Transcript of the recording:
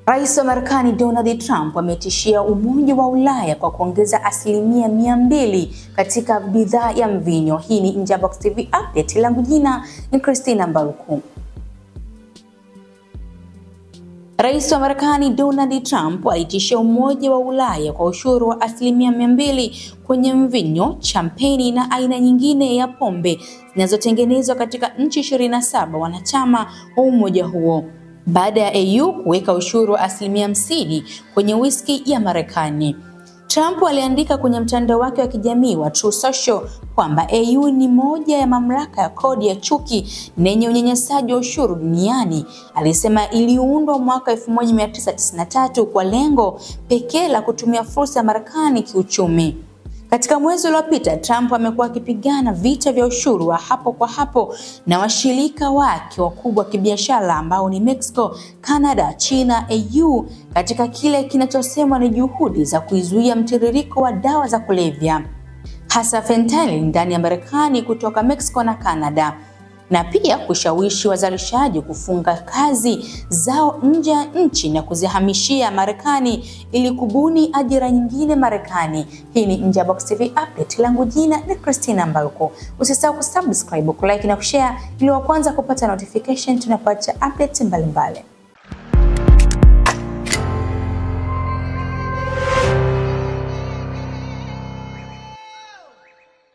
Rais wa Marekani Donald Trump ametishia Umoja wa Ulaya kwa kuongeza 200% katika bidhaa ya mvinyo. Hii ni Nje ya Box TV update, langu jina ni Christina Mbaruku. Rais wa Marekani Donald Trump alitishia Umoja wa Ulaya kwa ushuru wa 200% kwenye mvinyo, champagne na aina nyingine ya pombe zinazotengenezwa katika nchi 27 wanachama wa umoja huo, baada ya EU kuweka ushuru wa 50% kwenye whisky ya Marekani. Trump aliandika kwenye mtandao wake wa kijamii wa Truth Social kwamba EU ni moja ya mamlaka ya kodi ya chuki na yenye unyanyasaji wa ushuru duniani. Alisema iliundwa mwaka 1993 kwa lengo pekee la kutumia fursa ya Marekani kiuchumi. Katika mwezi uliopita, Trump amekuwa akipigana vita vya ushuru wa hapo kwa hapo na washirika wake wakubwa kibiashara ambao ni Mexico, Canada, China, EU katika kile kinachosemwa ni juhudi za kuizuia mtiririko wa dawa za kulevya, hasa fentanyl ndani ya Marekani kutoka Mexico na Canada, na pia kushawishi wazalishaji kufunga kazi zao nje ya nchi na kuzihamishia Marekani ili kubuni ajira nyingine Marekani. Hii ni Nje ya Box TV update, langu jina ni Christina Mbaruku. Usisahau kusubscribe, kulike na kushare ili wa kwanza kupata notification tunapoacha updates mbalimbali.